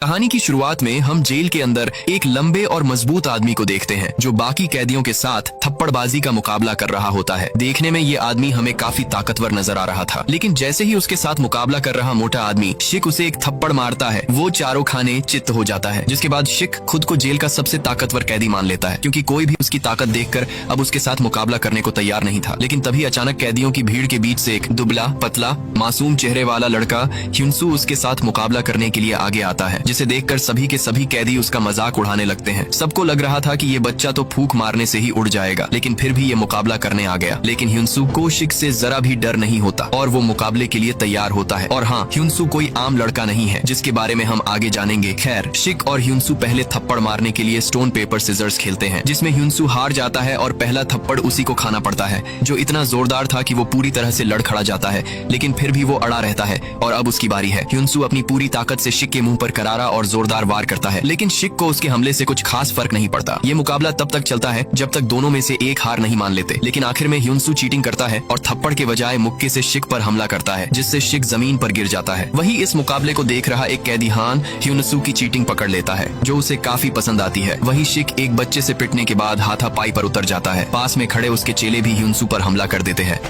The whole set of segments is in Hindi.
कहानी की शुरुआत में हम जेल के अंदर एक लंबे और मजबूत आदमी को देखते हैं जो बाकी कैदियों के साथ थप्पड़बाजी का मुकाबला कर रहा होता है। देखने में ये आदमी हमें काफी ताकतवर नजर आ रहा था, लेकिन जैसे ही उसके साथ मुकाबला कर रहा मोटा आदमी शिक उसे एक थप्पड़ मारता है, वो चारों खाने चित्त हो जाता है। जिसके बाद शिक खुद को जेल का सबसे ताकतवर कैदी मान लेता है, क्योंकि कोई भी उसकी ताकत देखकर अब उसके साथ मुकाबला करने को तैयार नहीं था। लेकिन तभी अचानक कैदियों की भीड़ के बीच से एक दुबला पतला मासूम चेहरे वाला लड़का ह्युनसू उसके साथ मुकाबला करने के लिए आगे आता है, जिसे देखकर सभी के सभी कैदी उसका मजाक उड़ाने लगते हैं। सबको लग रहा था कि ये बच्चा तो फूंक मारने से ही उड़ जाएगा, लेकिन फिर भी ये मुकाबला करने आ गया। लेकिन ह्युनसू को शिक से जरा भी डर नहीं होता और वो मुकाबले के लिए तैयार होता है। और हाँ, ह्युनसू कोई आम लड़का नहीं है, जिसके बारे में हम आगे जानेंगे। खैर, शिक और ह्युनसू पहले थप्पड़ मारने के लिए स्टोन पेपर सिजर्स खेलते हैं, जिसमें ह्युनसू हार जाता है और पहला थप्पड़ उसी को खाना पड़ता है, जो इतना जोरदार था कि वो पूरी तरह से लड़ खड़ा जाता है। लेकिन फिर भी वो अड़ा रहता है और अब उसकी बारी है। ह्युनसू अपनी पूरी ताकत से शिक के मुंह पर करारा और जोरदार वार करता है, लेकिन शिक को उसके हमले से कुछ खास फर्क नहीं पड़ता। ये मुकाबला तब तक चलता है जब तक दोनों में से एक हार नहीं मान लेते। लेकिन आखिर में ह्युनसू चीटिंग करता है और थप्पड़ के बजाय मुक्के से शिक पर हमला करता है, जिससे शिक जमीन पर गिर जाता है। वही इस मुकाबले को देख रहा एक कैदी हान ह्युनसू की चीटिंग पकड़ लेता है, जो उसे काफी पसंद आती है। वही शिक एक बच्चे से पिटने के बाद हाथापाई पर उतर जाता है। पास में खड़े उसके चेले भी ह्युनसू पर हमला कर देते हैं।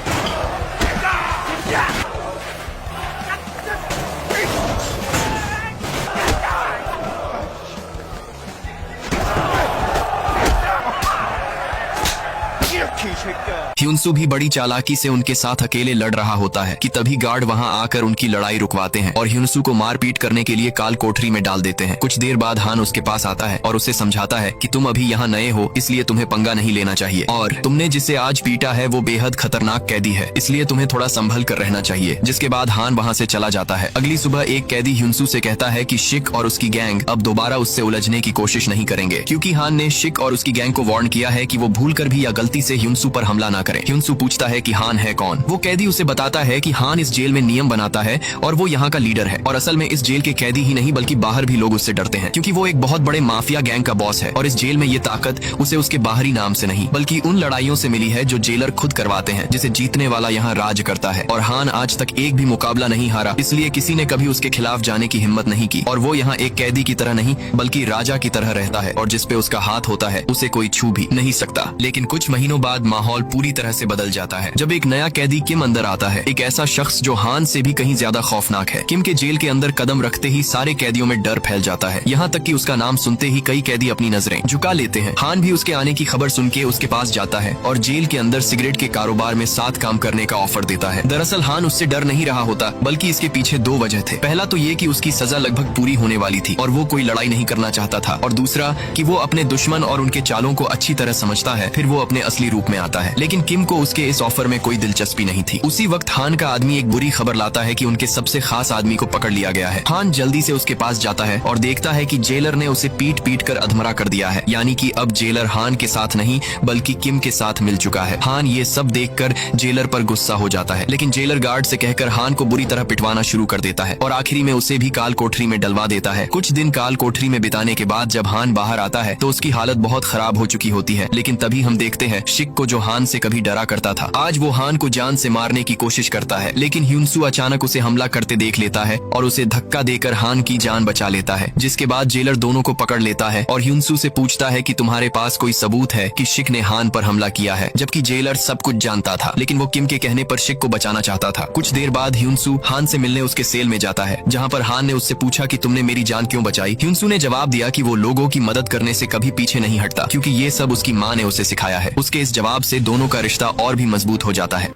ह्युनसू भी बड़ी चालाकी से उनके साथ अकेले लड़ रहा होता है कि तभी गार्ड वहां आकर उनकी लड़ाई रुकवाते हैं और ह्युनसू को मारपीट करने के लिए काल कोठरी में डाल देते हैं। कुछ देर बाद हान उसके पास आता है और उसे समझाता है कि तुम अभी यहाँ नए हो, इसलिए तुम्हें पंगा नहीं लेना चाहिए, और तुमने जिसे आज पीटा है वो बेहद खतरनाक कैदी है, इसलिए तुम्हें थोड़ा संभल कर रहना चाहिए। जिसके बाद हान वहाँ से चला जाता है। अगली सुबह एक कैदी ह्युनसू से कहता है कि शिक और उसकी गैंग अब दोबारा उससे उलझने की कोशिश नहीं करेंगे, क्योंकि हान ने शिक और उसकी गैंग को वार्न किया है कि वो भूल कर भी या गलती से ह्युनसू पर हमला न करे। ह्युनसू पूछता है कि हान है कौन। वो कैदी उसे बताता है कि हान इस जेल में नियम बनाता है और वो यहाँ का लीडर है, और असल में इस जेल के कैदी ही नहीं बल्कि बाहर भी लोग उससे डरते हैं, क्योंकि वो एक बहुत बड़े माफिया गैंग का बॉस है। और इस जेल में ये ताकत उसे उसके बाहरी नाम से नहीं बल्कि उन लड़ाइयों से मिली है जो जेलर खुद करवाते हैं, जिसे जीतने वाला यहाँ राज करता है। और हान आज तक एक भी मुकाबला नहीं हारा, इसलिए किसी ने कभी उसके खिलाफ जाने की हिम्मत नहीं की। और वो यहाँ एक कैदी की तरह नहीं बल्कि राजा की तरह रहता है, और जिसपे उसका हाथ होता है उसे कोई छू भी नहीं सकता। लेकिन कुछ महीनों बाद माहौल पूरी तरह से बदल जाता है, जब एक नया कैदी किम अंदर आता है। एक ऐसा शख्स जो हान से भी कहीं ज्यादा खौफनाक है। किम के जेल के अंदर कदम रखते ही सारे कैदियों में डर फैल जाता है, यहाँ तक कि उसका नाम सुनते ही कई कैदी अपनी नजरें झुका लेते हैं। हान भी उसके आने की खबर सुन के उसके पास जाता है और जेल के अंदर सिगरेट के कारोबार में साथ काम करने का ऑफर देता है। दरअसल हान उससे डर नहीं रहा होता, बल्कि इसके पीछे दो वजह थे। पहला तो ये कि उसकी सजा लगभग पूरी होने वाली थी और वो कोई लड़ाई नहीं करना चाहता था, और दूसरा कि वो अपने दुश्मन और उनके चालों को अच्छी तरह समझता है, फिर वो अपने असली रूप में आता है। लेकिन किम को उसके इस ऑफर में कोई दिलचस्पी नहीं थी। उसी वक्त हान का आदमी एक बुरी खबर लाता है कि उनके सबसे खास आदमी को पकड़ लिया गया है। हान जल्दी से उसके पास जाता है और देखता है कि जेलर ने उसे पीट पीट कर अधमरा कर दिया है, यानी कि अब जेलर हान के साथ नहीं बल्कि किम के साथ मिल चुका है। हान ये सब देखकर जेलर पर गुस्सा हो जाता है, लेकिन जेलर गार्ड से कहकर हान को बुरी तरह पिटवाना शुरू कर देता है और आखिरी में उसे भी काल कोठरी में डलवा देता है। कुछ दिन काल कोठरी में बिताने के बाद जब हान बाहर आता है तो उसकी हालत बहुत खराब हो चुकी होती है। लेकिन तभी हम देखते हैं शिक को, जो हान से कभी डरा करता था, आज वो हान को जान से मारने की कोशिश करता है। लेकिन ह्युनसू अचानक उसे हमला करते देख लेता है और उसे धक्का देकर हान की जान बचा लेता है। जिसके बाद जेलर दोनों को पकड़ लेता है और ह्युनसू से पूछता है कि तुम्हारे पास कोई सबूत है कि शिक ने हान पर हमला किया है, जबकि जेलर सब कुछ जानता था, लेकिन वो किम के कहने पर शिक को बचाना चाहता था। कुछ देर बाद ह्युनसू हान से मिलने उसके सेल में जाता है, जहाँ पर हान ने उससे पूछा कि तुमने मेरी जान क्यों बचाई। ह्युनसू ने जवाब दिया कि वो लोगों की मदद करने से कभी पीछे नहीं हटता, क्योंकि ये सब उसकी माँ ने उसे सिखाया है। उसके इस जवाब से दोनों का रिश्ता और भी मजबूत हो जाता है।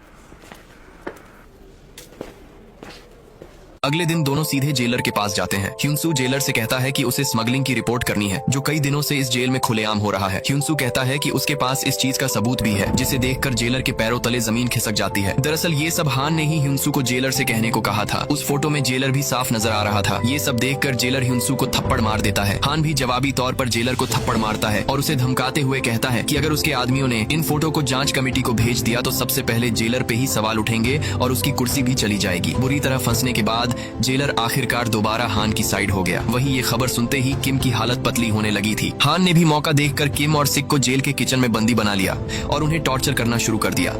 अगले दिन दोनों सीधे जेलर के पास जाते हैं। ह्युनसू जेलर से कहता है कि उसे स्मगलिंग की रिपोर्ट करनी है, जो कई दिनों से इस जेल में खुलेआम हो रहा है। ह्युनसू कहता है कि उसके पास इस चीज का सबूत भी है, जिसे देखकर जेलर के पैरों तले जमीन खिसक जाती है। दरअसल ये सब हान ने ही ह्युनसू को जेलर से कहने को कहा था। उस फोटो में जेलर भी साफ नजर आ रहा था। ये सब देखकर जेलर ह्युनसू को थप्पड़ मार देता है। हान भी जवाबी तौर पर जेलर को थप्पड़ मारता है और उसे धमकाते हुए कहता है कि अगर उसके आदमियों ने इन फोटो को जांच कमेटी को भेज दिया तो सबसे पहले जेलर पे ही सवाल उठेंगे और उसकी कुर्सी भी चली जाएगी। बुरी तरह फंसने के बाद जेलर आखिरकार दोबारा हान की साइड हो गया। वहीं ये खबर सुनते ही किम की हालत पतली होने लगी थी। हान ने भी मौका देखकर किम और सिक को जेल के किचन में बंदी बना लिया और उन्हें टॉर्चर करना शुरू कर दिया।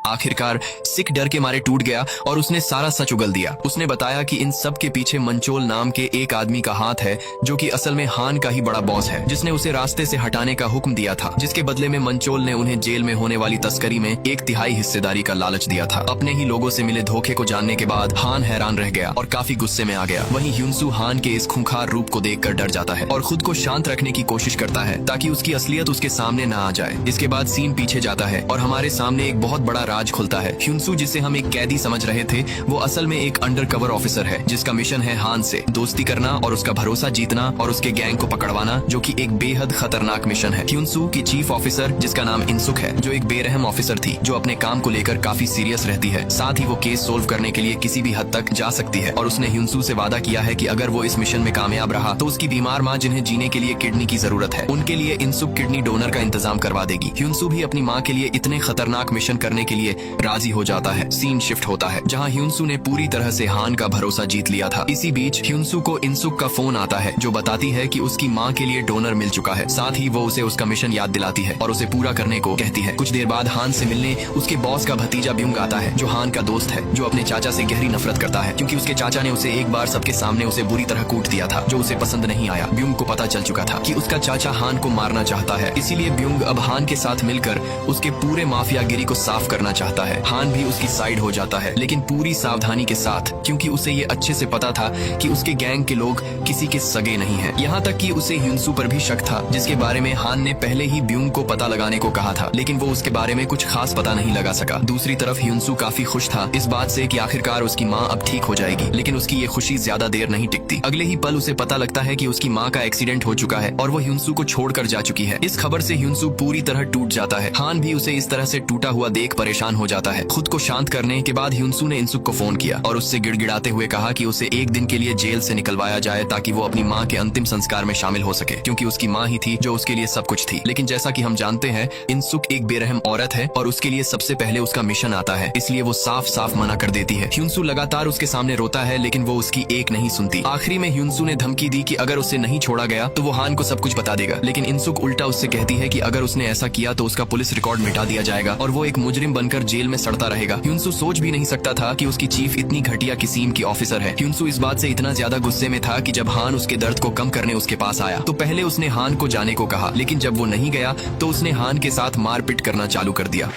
आखिरकार सिक डर के मारे टूट गया और उसने सारा सच उगल दिया। उसने बताया कि इन सब के पीछे मंचोल नाम के एक आदमी का हाथ है, जो कि असल में हान का ही बड़ा बॉस है, जिसने उसे रास्ते से हटाने का हुक्म दिया था, जिसके बदले में मंचोल ने उन्हें जेल में होने वाली तस्करी में 1/3 हिस्सेदारी का लालच दिया था। अपने ही लोगों से मिले धोखे को जानने के बाद हान हैरान रह गया और काफी गुस्से में आ गया। वहीं ह्युनसू हान के इस खूंखार रूप को देखकर डर जाता है और खुद को शांत रखने की कोशिश करता है ताकि उसकी असलियत उसके सामने न आ जाए। इसके बाद सीन पीछे जाता है और हमारे सामने एक बहुत बड़ा राज खुलता है। ह्युनसू, जिसे हम एक कैदी समझ रहे थे, वो असल में एक अंडरकवर ऑफिसर है, जिसका मिशन है हान से दोस्ती करना और उसका भरोसा जीतना और उसके गैंग को पकड़वाना, जो कि एक बेहद खतरनाक मिशन है। ह्युनसू की चीफ ऑफिसर, जिसका नाम इंसुक है, जो एक बेरहम ऑफिसर थी, जो अपने काम को लेकर काफी सीरियस रहती है। साथ ही वो केस सोल्व करने के लिए किसी भी हद तक जा सकती है और उसने ह्युनसू से वादा किया है कि अगर वो इस मिशन में कामयाब रहा तो उसकी बीमार माँ, जिन्हें जीने के लिए किडनी की जरूरत है, उनके लिए इंसुक किडनी डोनर का इंतजाम करवा देगी। ह्युनसू भी अपनी माँ के लिए इतने खतरनाक मिशन करने के लिए राजी हो जाता है। सीन शिफ्ट होता है जहाँ ह्युनसू ने पूरी तरह से हान का भरोसा जीत लिया था। इसी बीच ह्युनसू को इंसुक का फोन आता है, जो बताती है कि उसकी माँ के लिए डोनर मिल चुका है। साथ ही वो उसे उसका मिशन याद दिलाती है और उसे पूरा करने को कहती है। कुछ देर बाद हान से मिलने उसके बॉस का भतीजा ब्युंग आता है, जो हान का दोस्त है, जो अपने चाचा से गहरी नफरत करता है, क्योंकि उसके चाचा ने उसे एक बार सबके सामने उसे बुरी तरह कूट दिया था, जो उसे पसंद नहीं आया। ब्युंग को पता चल चुका था कि उसका चाचा हान को मारना चाहता है, इसीलिए ब्युंग अब हान के साथ मिलकर उसके पूरे माफियागिरी को साफ करना चाहता है। हान भी उसकी साइड हो जाता है, लेकिन पूरी सावधानी के साथ, क्योंकि उसे ये अच्छे से पता था कि उसके गैंग के लोग किसी के सगे नहीं हैं। यहाँ तक कि उसे ह्युनसू पर भी शक था, जिसके बारे में हान ने पहले ही ब्युंग को पता लगाने को कहा था, लेकिन वो उसके बारे में कुछ खास पता नहीं लगा सका। दूसरी तरफ ह्युनसू काफी खुश था इस बात से कि आखिरकार उसकी माँ अब ठीक हो जाएगी, लेकिन उसकी ये खुशी ज्यादा देर नहीं टिकती। अगले ही पल उसे पता लगता है कि उसकी माँ का एक्सीडेंट हो चुका है और वो ह्युनसू को छोड़कर जा चुकी है। इस खबर से ह्युनसू पूरी तरह टूट जाता है। हान भी उसे इस तरह से टूटा हुआ देख परेशान हो जाता है। खुद को शांत करने के बाद ह्युनसू ने इंसुक को फोन किया और उससे गिड़गिड़ाते हुए कहा कि उसे एक दिन के लिए जेल से निकलवाया जाए, ताकि वो अपनी माँ के अंतिम संस्कार में शामिल हो सके, क्योंकि उसकी माँ ही थी जो उसके लिए सब कुछ थी। लेकिन जैसा कि हम जानते हैं, इंसुक एक बेरहम औरत है और उसके लिए सबसे पहले उसका मिशन आता है, इसलिए वो साफ साफ मना कर देती है। ह्युनसू लगातार उसके सामने रोता है, लेकिन वो उसकी एक नहीं सुनती। आखिरी में ह्युनसू ने धमकी दी कि अगर उसे नहीं छोड़ा गया तो वो हान को सब कुछ बता देगा, लेकिन इंसुक उल्टा उससे कहती है कि अगर उसने ऐसा किया तो उसका पुलिस रिकॉर्ड मिटा दिया जाएगा और वो एक मुजरिम बनकर जेल में सड़ता रहेगा। ह्युनसू सोच भी नहीं सकता था कि उसकी चीफ इतनी घटिया किस्म की ऑफिसर है। ह्युनसू इस बात से इतना ज्यादा गुस्से में था कि जब हान उसके दर्द को कम करने उसके पास आया तो पहले उसने हान को जाने को कहा, लेकिन जब वो नहीं गया तो उसने हान के साथ मारपीट करना चालू कर दिया।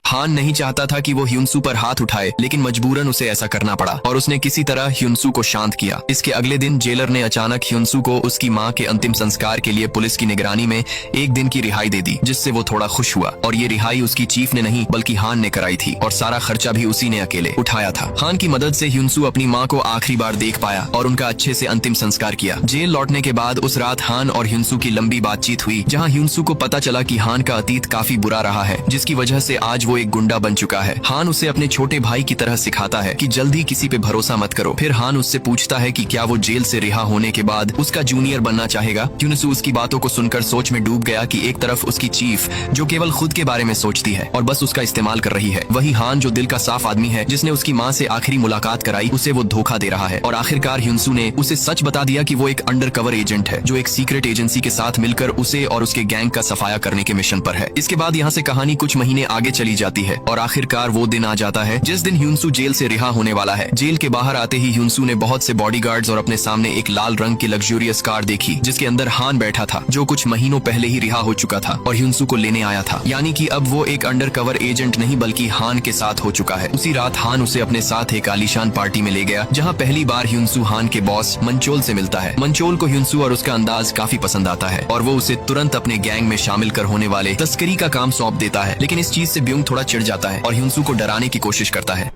हान नहीं चाहता था कि वो ह्युनसू पर हाथ उठाए, लेकिन मजबूरन उसे ऐसा करना पड़ा और उसने किसी तरह ह्युनसू को शांत किया। इसके अगले दिन जेलर ने अचानक ह्युनसू को उसकी माँ के अंतिम संस्कार के लिए पुलिस की निगरानी में एक दिन की रिहाई दे दी, जिससे वो थोड़ा खुश हुआ। और ये रिहाई उसकी चीफ ने नहीं बल्कि हान ने कराई थी और सारा खर्चा भी उसी ने अकेले उठाया था। हान की मदद से ह्युनसू अपनी माँ को आखिरी बार देख पाया और उनका अच्छे से अंतिम संस्कार किया। जेल लौटने के बाद उस रात हान और ह्युनसू की लंबी बातचीत हुई, जहाँ ह्युनसू को पता चला कि हान का अतीत काफी बुरा रहा है, जिसकी वजह से आज वो एक गुंडा बन चुका है। हान उसे अपने छोटे भाई की तरह सिखाता है कि जल्दी किसी पे भरोसा मत करो। फिर हान उससे पूछता है कि क्या वो जेल से रिहा होने के बाद उसका जूनियर बनना चाहेगा। ह्युनसू उसकी बातों को सुनकर सोच में डूब गया कि एक तरफ उसकी चीफ जो केवल खुद के बारे में सोचती है और बस उसका इस्तेमाल कर रही है, वही हान जो दिल का साफ आदमी है, जिसने उसकी माँ से आखिरी मुलाकात कराई, उसे वो धोखा दे रहा है। और आखिरकार ह्युनसू ने उसे सच बता दिया कि वो एक अंडरकवर एजेंट है, जो एक सीक्रेट एजेंसी के साथ मिलकर उसे और उसके गैंग का सफाया करने के मिशन पर है। इसके बाद यहाँ से कहानी कुछ महीने आगे चली जाती है और आखिरकार वो दिन आ जाता है जिस दिन ह्युनसू जेल से रिहा होने वाला है। जेल के बाहर आते ही ह्युनसू ने बहुत से बॉडीगार्ड्स और अपने सामने एक लाल रंग की लग्जूरियस कार देखी, जिसके अंदर हान बैठा था, जो कुछ महीनों पहले ही रिहा हो चुका था और ह्युनसू को लेने आया था। यानी कि अब वो एक अंडरकवर एजेंट नहीं बल्कि हान के साथ हो चुका है। उसी रात हान उसे अपने साथ एक आलीशान पार्टी में ले गया, जहाँ पहली बार ह्युनसू हान के बॉस मंचोल से मिलता है। मंचोल को ह्युनसू और उसका अंदाज काफी पसंद आता है और वो उसे तुरंत अपने गैंग में शामिल कर होने वाले तस्करी का काम सौंप देता है। लेकिन इस चीज से ब्युंग थोड़ा चिढ़ जाता है और ह्युनसू को डराने की कोशिश करता है।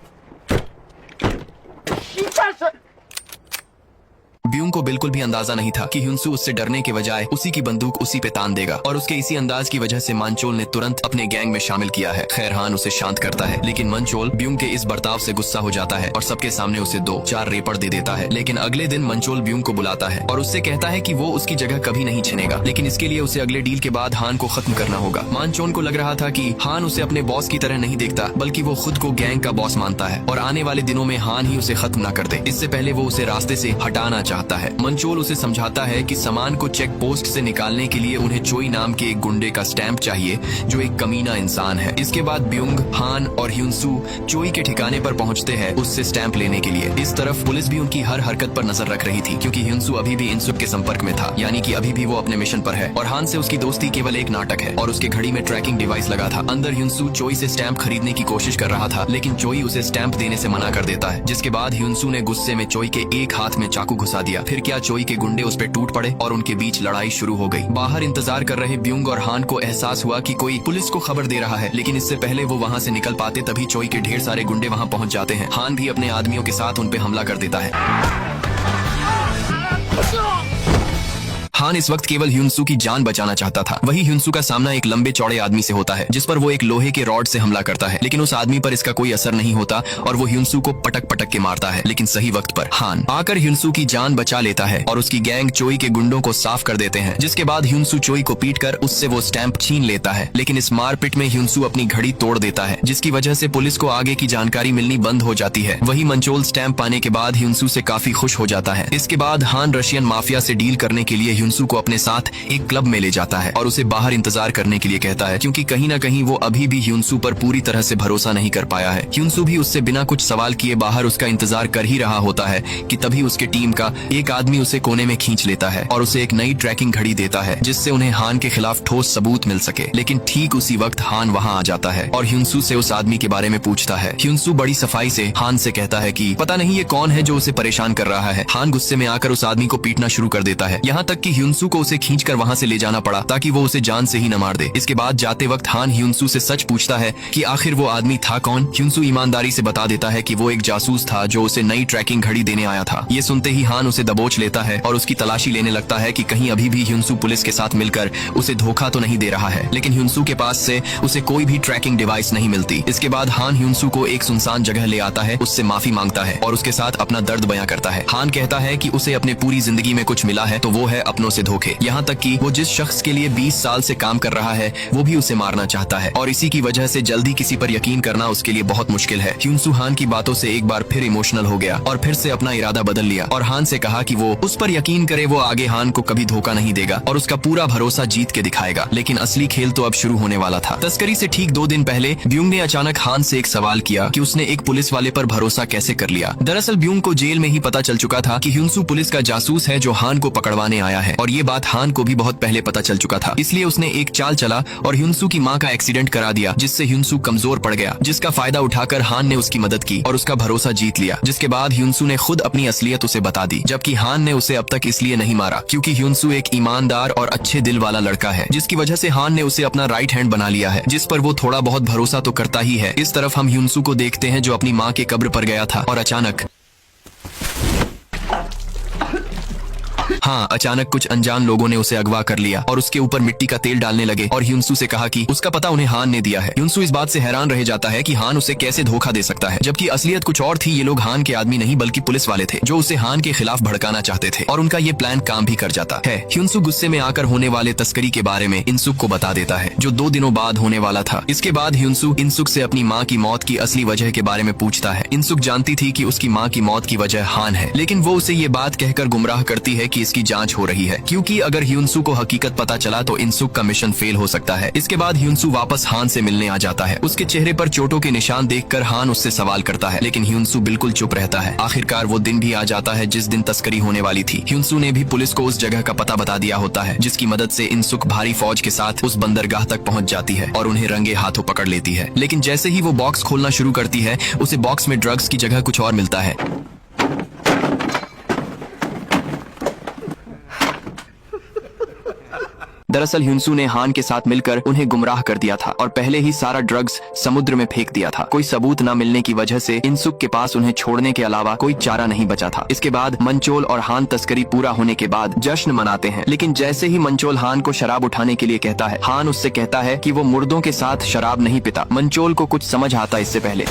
ब्यूंग को बिल्कुल भी अंदाजा नहीं था कि ह्युनसू उससे डरने के बजाय उसी की बंदूक उसी पे तान देगा और उसके इसी अंदाज की वजह से मानचोल ने तुरंत अपने गैंग में शामिल किया है। खैर हान उसे शांत करता है, लेकिन मंचोल ब्यूंग के इस बर्ताव से गुस्सा हो जाता है और सबके सामने उसे 2-4 रेपड़ दे देता है। लेकिन अगले दिन मंचोल ब्यूंग को बुलाता है और उससे कहता है कि वो उसकी जगह कभी नहीं छिनेगा, लेकिन इसके लिए उसे अगले डील के बाद हान को खत्म करना होगा। मानचोल को लग रहा था कि हान उसे अपने बॉस की तरह नहीं देखता, बल्कि वो खुद को गैंग का बॉस मानता है और आने वाले दिनों में हान ही उसे खत्म न कर दे, इससे पहले वो उसे रास्ते से हटाना चाहता है। मंचोल उसे समझाता है कि सामान को चेक पोस्ट से निकालने के लिए उन्हें चोई नाम के एक गुंडे का स्टैंप चाहिए जो एक कमीना इंसान है। इसके बाद ब्यूंग, हान और ह्युनसू चोई के ठिकाने पर पहुंचते हैं उससे स्टैंप लेने के लिए। इस तरफ पुलिस भी उनकी हर हरकत पर नजर रख रही थी, क्योंकि ह्युनसू अभी भी इनसुक के संपर्क में था, यानी कि अभी भी वो अपने मिशन पर है और हान से उसकी दोस्ती केवल एक नाटक है और उसके घड़ी में ट्रैकिंग डिवाइस लगा था। अंदर ह्युनसू चोई से स्टैंप खरीदने की कोशिश कर रहा था, लेकिन चोई उसे स्टैंप देने से मना कर देता है, जिसके बाद ह्युनसू ने गुस्से में चोई के एक हाथ में चाकू घुसा दिया। फिर क्या चोई के गुंडे उस पर टूट पड़े और उनके बीच लड़ाई शुरू हो गई। बाहर इंतजार कर रहे ब्यूंग और हान को एहसास हुआ कि कोई पुलिस को खबर दे रहा है, लेकिन इससे पहले वो वहाँ से निकल पाते तभी चोई के ढेर सारे गुंडे वहाँ पहुँच जाते हैं। हान भी अपने आदमियों के साथ उन पे हमला कर देता है। हान इस वक्त केवल ह्युनसू की जान बचाना चाहता था। वही ह्युनसू का सामना एक लंबे चौड़े आदमी से होता है, जिस पर वो एक लोहे के रॉड से हमला करता है, लेकिन उस आदमी पर इसका कोई असर नहीं होता और वो ह्युनसू को पटक पटक के मारता है। लेकिन सही वक्त पर हान आकर ह्युनसू की जान बचा लेता है और उसकी गैंग चोई के गुंडों को साफ कर देते हैं, जिसके बाद ह्युनसू चोई को पीट कर उससे वो स्टैंप छीन लेता है। लेकिन इस मारपीट में ह्युनसू अपनी घड़ी तोड़ देता है, जिसकी वजह से पुलिस को आगे की जानकारी मिलनी बंद हो जाती है। वही मंचोल स्टैंप पाने के बाद ह्युनसू से काफी खुश हो जाता है। इसके बाद हान रशियन माफिया से डील करने के लिए ह्युनसू को अपने साथ एक क्लब में ले जाता है और उसे बाहर इंतजार करने के लिए कहता है, क्योंकि कहीं ना कहीं वो अभी भी ह्युनसू पर पूरी तरह से भरोसा नहीं कर पाया है। ह्युनसू भी उससे बिना कुछ सवाल किए बाहर उसका इंतजार कर ही रहा होता है कि तभी उसके टीम का एक आदमी उसे कोने में खींच लेता है और उसे एक नई ट्रैकिंग घड़ी देता है, जिससे उन्हें हान के खिलाफ ठोस सबूत मिल सके। लेकिन ठीक उसी वक्त हान वहाँ आ जाता है और ह्युनसू से उस आदमी के बारे में पूछता है। ह्युनसू बड़ी सफाई से हान से कहता है कि पता नहीं ये कौन है जो उसे परेशान कर रहा है। हान गुस्से में आकर उस आदमी को पीटना शुरू कर देता है, यहाँ तक कि ह्युनसू को उसे खींचकर वहाँ से ले जाना पड़ा ताकि वो उसे जान से ही न मार दे। इसके बाद जाते वक्त हान ह्युनसू से सच पूछता है कि आखिर वो आदमी था कौन। ह्युनसू ईमानदारी से बता देता है कि वो एक जासूस था जो उसे नई ट्रैकिंग घड़ी देने आया था। ये सुनते ही हान उसे दबोच लेता है और उसकी तलाशी लेने लगता है कि कहीं अभी भी ह्युनसू पुलिस के साथ मिलकर उसे धोखा तो नहीं दे रहा है। लेकिन ह्युनसू के पास से उसे कोई भी ट्रैकिंग डिवाइस नहीं मिलती। इसके बाद हान ह्युनसू को एक सुनसान जगह ले आता है, उससे माफी मांगता है और उसके साथ अपना दर्द बयां करता है। हान कहता है कि उसे अपने पूरी जिंदगी में कुछ मिला है तो वो है अपनों से धोखे, यहाँ तक कि वो जिस शख्स के लिए 20 साल से काम कर रहा है वो भी उसे मारना चाहता है और इसी की वजह से जल्दी किसी पर यकीन करना उसके लिए बहुत मुश्किल है। ह्युनसू हान की बातों से एक बार फिर इमोशनल हो गया और फिर से अपना इरादा बदल लिया और हान से कहा कि वो उस पर यकीन करे, वो आगे हान को कभी धोखा नहीं देगा और उसका पूरा भरोसा जीत के दिखाएगा। लेकिन असली खेल तो अब शुरू होने वाला था। तस्करी से ठीक 2 दिन पहले ब्यूंग ने अचानक हान से एक सवाल किया कि उसने एक पुलिस वाले पर भरोसा कैसे कर लिया। दरअसल ब्यूंग को जेल में ही पता चल चुका था कि ह्युनसू पुलिस का जासूस है जो हान को पकड़वाने आया है और ये बात हान को भी बहुत पहले पता चल चुका था। इसलिए उसने एक चाल चला और ह्युनसू की मां का एक्सीडेंट करा दिया, जिससे ह्युनसू कमजोर पड़ गया, जिसका फायदा उठाकर हान ने उसकी मदद की और उसका भरोसा जीत लिया। जिसके बाद ह्युनसू ने खुद अपनी असलियत उसे बता दी, जबकि हान ने उसे अब तक इसलिए नहीं मारा क्योंकि ह्युनसू एक ईमानदार और अच्छे दिल वाला लड़का है, जिसकी वजह से हान ने उसे अपना राइट हैंड बना लिया है, जिस पर वो थोड़ा बहुत भरोसा तो करता ही है। इस तरफ हम ह्युनसू को देखते हैं जो अपनी माँ के कब्र पर गया था और अचानक कुछ अनजान लोगों ने उसे अगवा कर लिया और उसके ऊपर मिट्टी का तेल डालने लगे और ह्युनसू से कहा कि उसका पता उन्हें हान ने दिया है। ह्युनसू इस बात से हैरान रह जाता है कि हान उसे कैसे धोखा दे सकता है, जबकि असलियत कुछ और थी। ये लोग हान के आदमी नहीं बल्कि पुलिस वाले थे जो उसे हान के खिलाफ भड़काना चाहते थे और उनका ये प्लान काम भी कर जाता है। ह्युनसू गुस्से में आकर होने वाले तस्करी के बारे में इनसुक को बता देता है जो 2 दिनों बाद होने वाला था। इसके बाद ह्युनसू इनसुक से अपनी माँ की मौत की असली वजह के बारे में पूछता है। इनसुक जानती थी कि उसकी माँ की मौत की वजह हान है, लेकिन वो उसे ये बात कहकर गुमराह करती है कि इसकी जांच हो रही है, क्योंकि अगर ह्युनसू को हकीकत पता चला तो इनसुक का मिशन फेल हो सकता है। इसके बाद ह्युनसू वापस हान से मिलने आ जाता है। उसके चेहरे पर चोटों के निशान देखकर हान उससे सवाल करता है, लेकिन ह्युनसू बिल्कुल चुप रहता है। आखिरकार वो दिन भी आ जाता है जिस दिन तस्करी होने वाली थी। ह्युनसू ने भी पुलिस को उस जगह का पता बता दिया होता है, जिसकी मदद से इनसुक भारी फौज के साथ उस बंदरगाह तक पहुंच जाती है और उन्हें रंगे हाथों पकड़ लेती है। लेकिन जैसे ही वो बॉक्स खोलना शुरू करती है, उसे बॉक्स में ड्रग्स की जगह कुछ और मिलता है। दरअसल ह्युनसू ने हान के साथ मिलकर उन्हें गुमराह कर दिया था और पहले ही सारा ड्रग्स समुद्र में फेंक दिया था। कोई सबूत न मिलने की वजह से इनसुक के पास उन्हें छोड़ने के अलावा कोई चारा नहीं बचा था। इसके बाद मंचोल और हान तस्करी पूरा होने के बाद जश्न मनाते हैं, लेकिन जैसे ही मंचोल हान को शराब उठाने के लिए कहता है, हान उससे कहता है कि वो मुर्दों के साथ शराब नहीं पीता। मंचोल को कुछ समझ आता इससे पहले।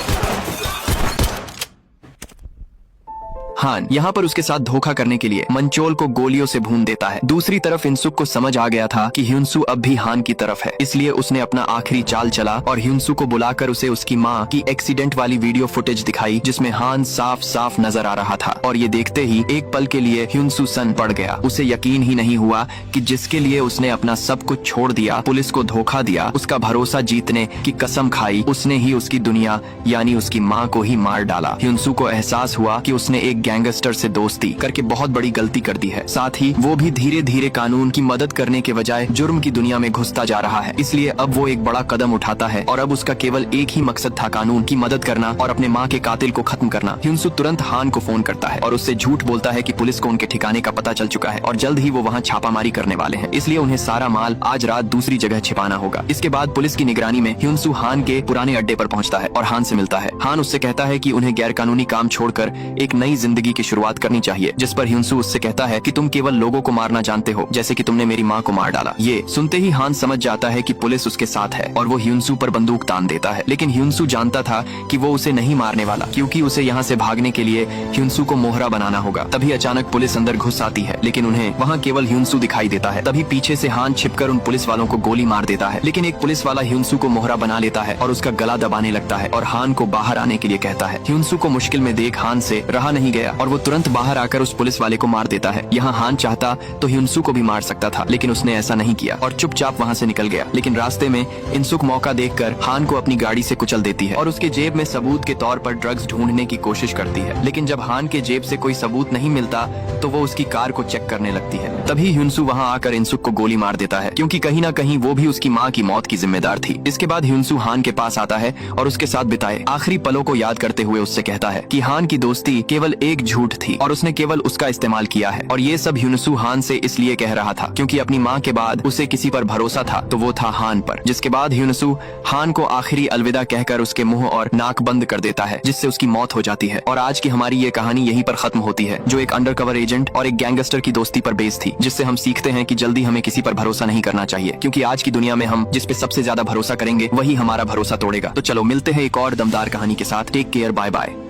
हान यहाँ पर उसके साथ धोखा करने के लिए मंचोल को गोलियों से भून देता है। दूसरी तरफ इनसुक को समझ आ गया था कि ह्युनसू अब भी हान की तरफ है, इसलिए उसने अपना आखिरी चाल चला और ह्युनसू को बुलाकर उसे उसकी माँ की एक्सीडेंट वाली वीडियो फुटेज दिखाई, जिसमें हान साफ साफ नजर आ रहा था। और ये देखते ही एक पल के लिए ह्युनसू सन पड़ गया। उसे यकीन ही नहीं हुआ कि जिसके लिए उसने अपना सब कुछ छोड़ दिया, पुलिस को धोखा दिया, उसका भरोसा जीतने की कसम खाई, उसने ही उसकी दुनिया यानी उसकी माँ को ही मार डाला। ह्युनसू को एहसास हुआ कि उसने एक गैंगस्टर से दोस्ती करके बहुत बड़ी गलती कर दी है। साथ ही वो भी धीरे धीरे कानून की मदद करने के बजाय जुर्म की दुनिया में घुसता जा रहा है। इसलिए अब वो एक बड़ा कदम उठाता है और अब उसका केवल एक ही मकसद था, कानून की मदद करना और अपने माँ के कातिल को खत्म करना। ह्युनसू तुरंत हान को फोन करता है और उससे झूठ बोलता है कि पुलिस को उनके ठिकाने का पता चल चुका है और जल्द ही वो वहाँ छापामारी करने वाले हैं, इसलिए उन्हें सारा माल आज रात दूसरी जगह छिपाना होगा। इसके बाद पुलिस की निगरानी में ह्युनसू हान के पुराने अड्डे पर पहुँचता है और हान से मिलता है। हान उससे कहता है कि उन्हें गैर कानूनी काम छोड़कर एक नई जिंदगी की शुरुआत करनी चाहिए, जिस पर ह्युनसू उससे कहता है कि तुम केवल लोगों को मारना जानते हो, जैसे कि तुमने मेरी माँ को मार डाला। ये सुनते ही हान समझ जाता है कि पुलिस उसके साथ है और वो ह्युनसू पर बंदूक तान देता है। लेकिन ह्युनसू जानता था कि वो उसे नहीं मारने वाला, क्योंकि उसे यहाँ से भागने के लिए ह्युनसू को मोहरा बनाना होगा। तभी अचानक पुलिस अंदर घुस आती है, लेकिन उन्हें वहाँ केवल ह्युनसू दिखाई देता है। तभी पीछे से हान छिपकर उन पुलिस वालों को गोली मार देता है, लेकिन एक पुलिस वाला ह्युनसू को मोहरा बना लेता है और उसका गला दबाने लगता है और हान को बाहर आने के लिए कहता है। ह्युनसू को मुश्किल में देख हान से रहा नहीं गया और वो तुरंत बाहर आकर उस पुलिस वाले को मार देता है। यहाँ हान चाहता तो ह्युनसू को भी मार सकता था, लेकिन उसने ऐसा नहीं किया और चुपचाप वहाँ से निकल गया। लेकिन रास्ते में इनसुक मौका देखकर हान को अपनी गाड़ी से कुचल देती है और उसके जेब में सबूत के तौर पर ड्रग्स ढूंढने की कोशिश करती है। लेकिन जब हान के जेब से कोई सबूत नहीं मिलता तो वो उसकी कार को चेक करने लगती है। तभी ह्युनसू वहाँ आकर इनसुक को गोली मार देता है, क्योंकि कहीं न कहीं वो भी उसकी माँ की मौत की जिम्मेदार थी। इसके बाद ह्युनसू हान के पास आता है और उसके साथ बिताए आखिरी पलों को याद करते हुए उससे कहता है कि हान की दोस्ती केवल एक झूठ थी और उसने केवल उसका इस्तेमाल किया है। और ये सब ह्युनसू हान से इसलिए कह रहा था क्योंकि अपनी माँ के बाद उसे किसी पर भरोसा था तो वो था हान पर। जिसके बाद ह्युनसू हान को आखिरी अलविदा कहकर उसके मुंह और नाक बंद कर देता है, जिससे उसकी मौत हो जाती है। और आज की हमारी ये कहानी यहीं पर खत्म होती है, जो एक अंडरकवर एजेंट और एक गैंगस्टर की दोस्ती पर बेस्ड थी, जिससे हम सीखते हैं कि जल्दी हमें किसी पर भरोसा नहीं करना चाहिए, क्योंकि आज की दुनिया में हम जिस पे सबसे ज्यादा भरोसा करेंगे वही हमारा भरोसा तोड़ेगा। तो चलो मिलते हैं एक और दमदार कहानी के साथ। Take care, bye bye.